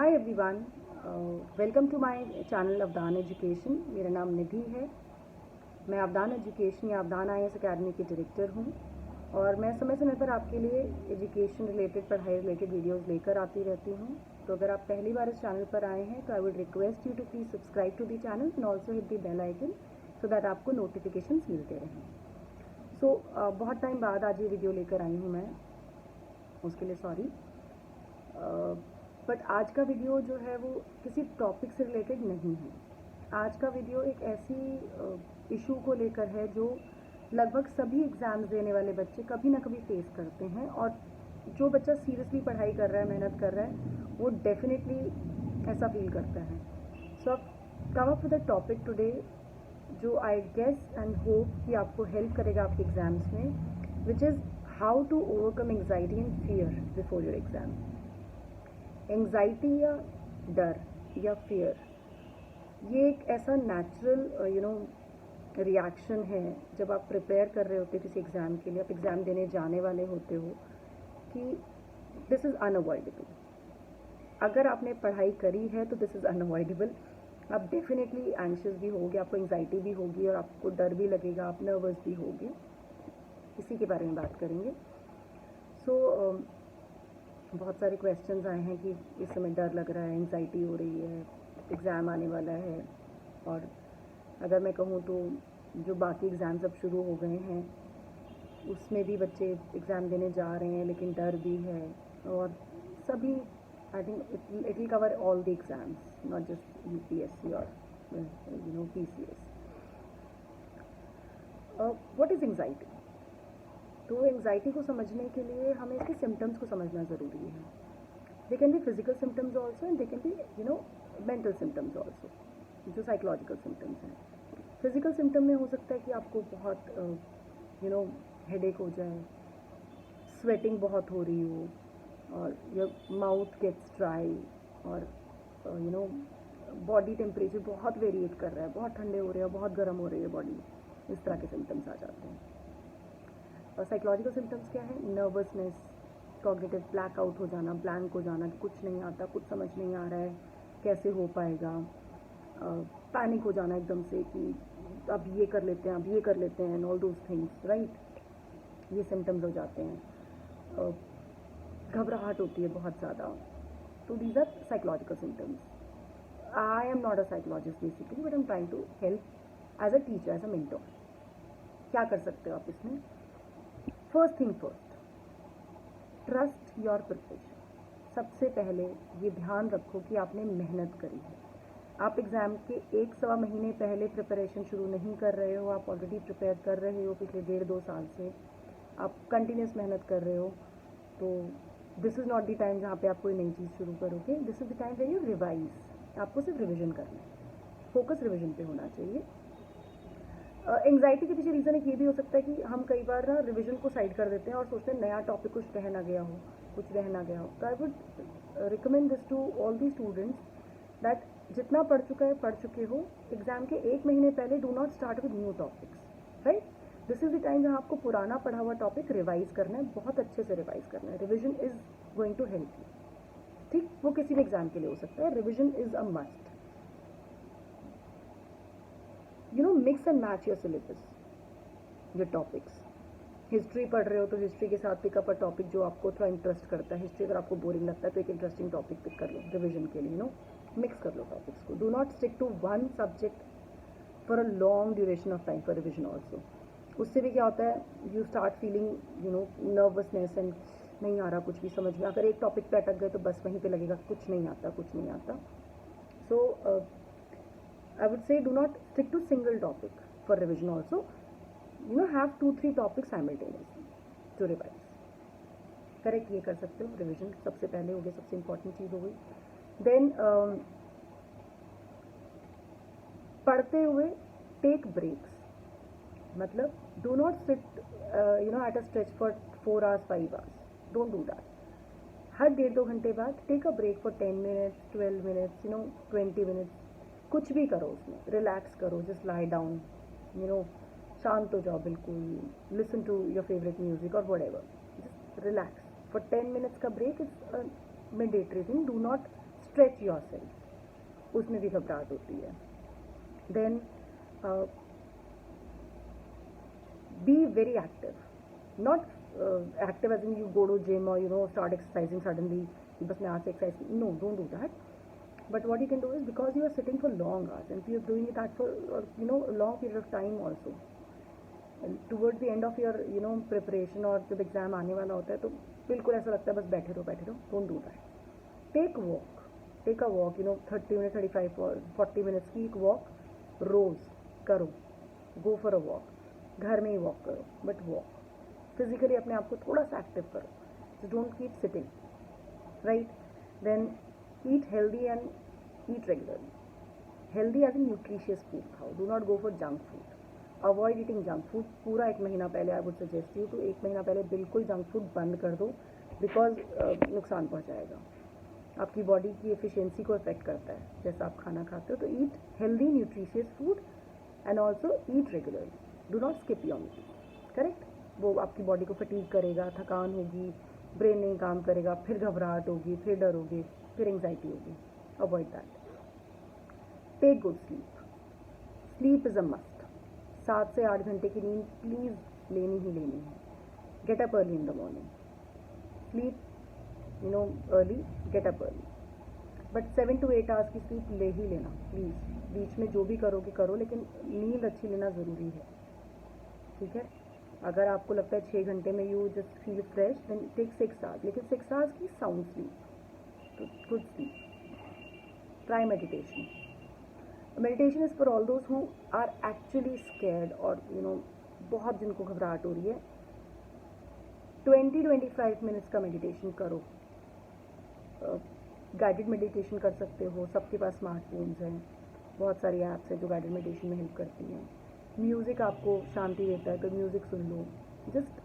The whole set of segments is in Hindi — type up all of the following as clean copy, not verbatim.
Hi everyone, welcome to my channel Avdaan education. मेरा नाम निधि है। मैं अवदान एजुकेशन या अवदान IAS अकेडमी की डायरेक्टर हूँ और मैं समय समय पर आपके लिए एजुकेशन रिलेटेड, पढ़ाई रिलेटेड वीडियोस लेकर आती रहती हूँ। तो अगर आप पहली बार इस चैनल पर आए हैं तो I would request you to please subscribe to the channel and also hit the bell icon so that आपको नोटिफिकेशंस मिलते रहें। बहुत टाइम बाद आज ये वीडियो लेकर आई हूँ मैं, उसके लिए सॉरी। बट आज का वीडियो जो है वो किसी टॉपिक से रिलेटेड नहीं है। आज का वीडियो एक ऐसी इशू को लेकर है जो लगभग सभी एग्ज़ाम्स देने वाले बच्चे कभी ना कभी फेस करते हैं, और जो बच्चा सीरियसली पढ़ाई कर रहा है, मेहनत कर रहा है, वो डेफिनेटली ऐसा फील करता है। सो अब come up with the topic today जो आई गेस एंड होप कि आपको हेल्प करेगा आपके एग्ज़ाम्स में, which is how to overcome anxiety and fear before your exam. Anxiety या डर या फियर, ये एक ऐसा नेचुरल रिएक्शन है जब आप प्रिपेयर कर रहे होते किसी एग्ज़ाम के लिए, आप एग्ज़ाम देने जाने वाले होते हो, कि दिस इज़ अनअवॉइडेबल। अगर आपने पढ़ाई करी है तो दिस इज़ अनअवॉइडेबल। आप डेफिनेटली एंग्शियस भी होगे, आपको एंग्जाइटी भी होगी और आपको डर भी लगेगा, आप नर्वस भी होगे। इसी के बारे में बात करेंगे। बहुत सारे क्वेश्चंस आए हैं कि इस समय डर लग रहा है, एंग्जाइटी हो रही है, एग्ज़ाम आने वाला है। और अगर मैं कहूँ तो जो बाकी एग्ज़ाम्स अब शुरू हो गए हैं उसमें भी बच्चे एग्ज़ाम देने जा रहे हैं, लेकिन डर भी है। और सभी, I think it will cover all the exams, not just UPSC और PCS। What is anxiety? तो एंग्जाइटी को समझने के लिए हमें इसके सिम्टम्स को समझना ज़रूरी है। They can be physical symptoms also and they can be mental symptoms also, जो साइकोलॉजिकल सिम्टम्स हैं। फिजिकल सिम्टम में हो सकता है कि आपको बहुत हेडेक हो जाए, स्वेटिंग बहुत हो रही हो, और योर माउथ गेट्स ड्राई, और बॉडी टेम्परेचर बहुत वेरिएट कर रहा है, बहुत ठंडे हो रहे हैं, बहुत गर्म हो रही है बॉडी, इस तरह के सिम्टम्स आ जाते हैं। और साइकोलॉजिकल सिम्टम्स क्या है? नर्वसनेस, कॉग्निटिव ब्लैकआउट हो जाना, ब्लैंक हो जाना कि कुछ नहीं आता, कुछ समझ नहीं आ रहा है, कैसे हो पाएगा। पैनिक हो जाना एकदम से कि अब ये कर लेते हैं, अब ये कर लेते हैं, ऑल दोज थिंग्स, राइट। ये सिम्टम्स हो जाते हैं। घबराहट होती है बहुत ज़्यादा। तो these are psychological symptoms. I am not a psychologist basically, but I am trying to help as a teacher, as a mentor. क्या कर सकते हो आप इसमें? First thing first, trust your preparation. सबसे पहले ये ध्यान रखो कि आपने मेहनत करी है। आप एग्ज़ाम के 1-1.25 महीने पहले प्रिपरेशन शुरू नहीं कर रहे हो, आप ऑलरेडी प्रिपेयर कर रहे हो पिछले 1.5-2 साल से, आप कंटिन्यूस मेहनत कर रहे हो। तो this is not the time जहाँ पे आप कोई नई चीज़ शुरू करोगे। This is the time where you revise. आपको सिर्फ रिविजन करना है, फोकस रिविजन पे होना चाहिए। एंग्जाइटी के पीछे रीज़न एक ये भी हो सकता है कि हम कई बार ना रिविजन को साइड कर देते हैं और सोचते हैं नया टॉपिक कुछ रह ना गया हो, कुछ रह ना गया हो। तो I would recommend this to all the students that जितना पढ़ चुके हो, एग्जाम के 1 महीने पहले do not start with new topics, right. This is the time जहाँ आपको पुराना पढ़ा हुआ टॉपिक रिवाइज करना है, बहुत अच्छे से रिवाइज करना है। Revision is going to help you, ठीक। वो किसी भी एग्जाम के लिए हो सकता है, revision is a must. Mix and match your syllabus, your topics. History पढ़ रहे हो तो हिस्ट्री के साथ पिकअप अ टॉपिक जो आपको थोड़ा इंटरेस्ट करता है। हिस्ट्री अगर आपको बोरिंग लगता है तो एक इंटरेस्टिंग टॉपिक पिक कर लो रिविजन के लिए। मिक्स कर लो टॉपिक्स को। Do not stick to one subject for a long duration of time for revision also. उससे भी क्या होता है, you start feeling nervousness and नहीं आ रहा कुछ भी समझ में। अगर एक टॉपिक पे अटक गए तो बस वहीं पे लगेगा कुछ नहीं आता, कुछ नहीं आता। सो I would say do not stick to single topic for revision also. Have 2-3 topics simultaneously to revise. Correct, ये कर सकते हो। रिविजन सबसे पहले हो गया, सबसे इम्पॉर्टेंट चीज़ हो गई। देन पढ़ते हुए टेक ब्रेक्स, मतलब do not sit at a stretch for 4 hours 5 hours, don't do that. हर 1.5-2 घंटे बाद take a break for 10 minutes, 12 minutes, 20 minutes। कुछ भी करो, उसमें रिलैक्स करो, जस्ट लाई डाउन, शांत हो जाओ बिल्कुल, listen to your favourite music और whatever, just relax for 10 minutes का break is mandatory thing. Do not stretch your self, उसमें भी घबराहट होती है. Then be very active, not active as in you go to gym or start exercising suddenly, बस मैं आज से exercise, no, don't do that. But what you can do is, because you are sitting for long hours and you're doing that for a long period of time also, and towards the end of your preparation और जब एग्जाम आने वाला होता है तो बिल्कुल ऐसा लगता है बस बैठे रहो. Don't do that. Take a walk 30 minutes 35 or 40 minutes की एक वॉक रोज करो. गो फॉर अ वॉक, घर में ही वॉक करो, बट वॉक फिजिकली अपने आप को थोड़ा सा एक्टिव करो. So don't keep sitting, right? Then eat healthy and eat regularly. Healthy as in nutritious food खाओ. Do not go for junk food. Avoid eating junk food. पूरा 1 महीना पहले I would suggest you to 1 महीना पहले बिल्कुल जंक फूड बंद कर दो, बिकॉज नुकसान पहुँचाएगा, आपकी बॉडी की एफिशिएंसी को इफेक्ट करता है जैसा आप खाना खाते हो. तो eat healthy nutritious food and also eat regularly. Do not skip your meals. Correct? वो आपकी बॉडी को फटीग करेगा, थकान होगी, ब्रेन नहीं काम करेगा, फिर घबराहट होगी, फिर डर होगी, फिर एंग्जाइटी होगी. Avoid that. Take good sleep. Sleep is a must. 7 से 8 घंटे की नींद प्लीज़ लेनी ही लेनी है. Get up early in the morning. Sleep early, get up early. But 7 to 8 hours की स्लीप ले ही लेना प्लीज़. बीच में जो भी करोगे करो, लेकिन नींद अच्छी लेना ज़रूरी है. ठीक है? अगर आपको लगता है 6 घंटे में you just feel fresh, then take 6 hours, लेकिन 6 आवर्स की साउंड स्लीप, तो good sleep. Try meditation. Meditation is for all those who are actually scared और बहुत जिनको घबराहट हो रही है. 20-25 मिनट्स का मेडिटेशन करो. गाइडेड मेडिटेशन कर सकते हो. सबके पास स्मार्टफोन्स हैं, बहुत सारी ऐप्स हैं जो गाइडेड मेडिटेशन में हेल्प करती हैं. म्यूज़िक आपको शांति देता है तो music soon low. Just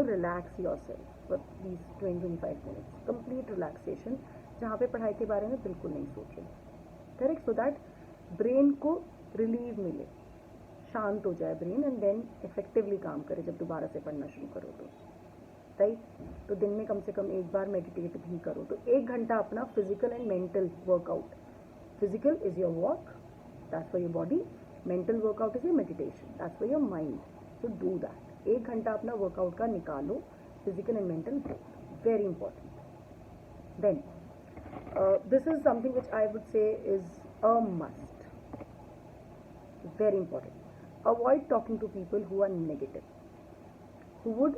relax your self for please 20-25 minutes. Complete relaxation, जहाँ पे पढ़ाई के बारे में बिल्कुल नहीं सोचो. करेक्ट? सो दैट ब्रेन को रिलीव मिले, शांत हो जाए ब्रेन, एंड देन इफेक्टिवली काम करे जब दोबारा से पढ़ना शुरू करो तो. राइट? तो दिन में कम से कम एक बार मेडिटेट भी करो. तो 1 घंटा अपना physical and mental workout. Physical is your walk, that's for your body. Mental workout is your meditation, that's for your mind. So do that. 1 घंटा अपना वर्कआउट का निकालो, physical and mental both. Very important. Then this is something which I would say is a must. Very important. Avoid talking to people who are negative, who would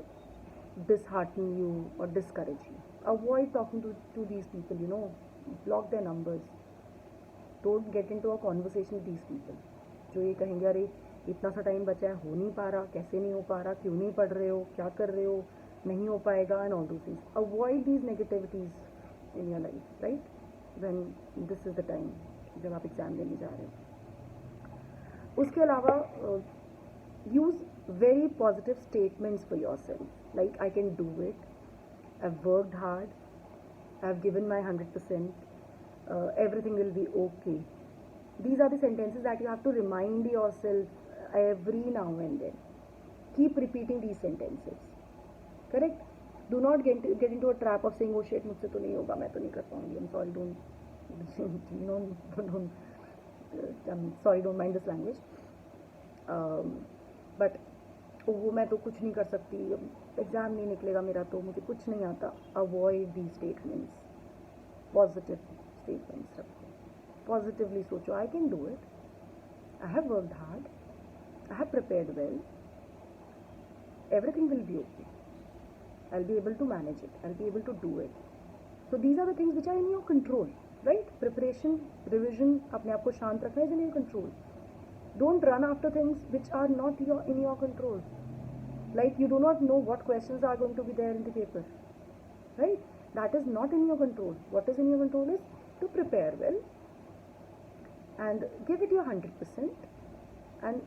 dishearten you or discourage you. Avoid talking to these people, block their numbers. Don't get into a conversation with these people जो ये कहेंगे अरे इतना सा टाइम बचा है, हो नहीं पा रहा, कैसे नहीं हो पा रहा, क्यों नहीं पढ़ रहे हो, क्या कर रहे हो, नहीं हो पाएगा, एंड ऑल दो things. Avoid these negativities in your life, right? When this is the time जब आप एग्जाम देने जा रहे हो. उसके अलावा use very positive statements for yourself, like I can do it, I've worked hard, I've given my 100%, everything will be okay. These are the sentences that you have to remind yourself every now and then. Keep repeating these sentences. Correct? Do not get into a trap of saying, oh shit, मुझसे तो नहीं होगा, मैं तो नहीं कर पाऊंगी, I'm sorry, don't mind this language. But वो मैं तो कुछ नहीं कर सकती, एग्ज़ाम नहीं निकलेगा मेरा तो मुझे कुछ नहीं आता. Avoid the statements. Positive statements रखो. पॉजिटिवली सोचो, I can do it, I have worked hard, I have prepared well, everything will be okay, I will be able to manage it, I will be able to do it. So these are the things which are in your control, right? Preparation, revision, अपने आप को शांत रखना is in your control. Don't run after things which are not in your control. Like you do not know what questions are going to be there in the paper, right? That is not in your control. What is in your control is to prepare well and give it your 100% and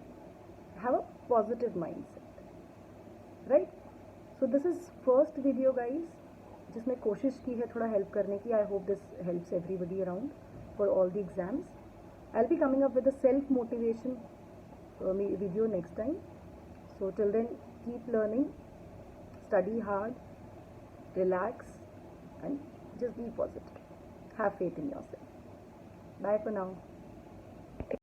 have a positive mindset, right? So this is first video, guys, जिसमें कोशिश की है थोड़ा हेल्प करने की. I hope this helps everybody around for all the exams. I'll be coming up with a self-motivation video next time. So till then, keep learning, study hard, relax, and just be positive. Have faith in yourself. Bye for now.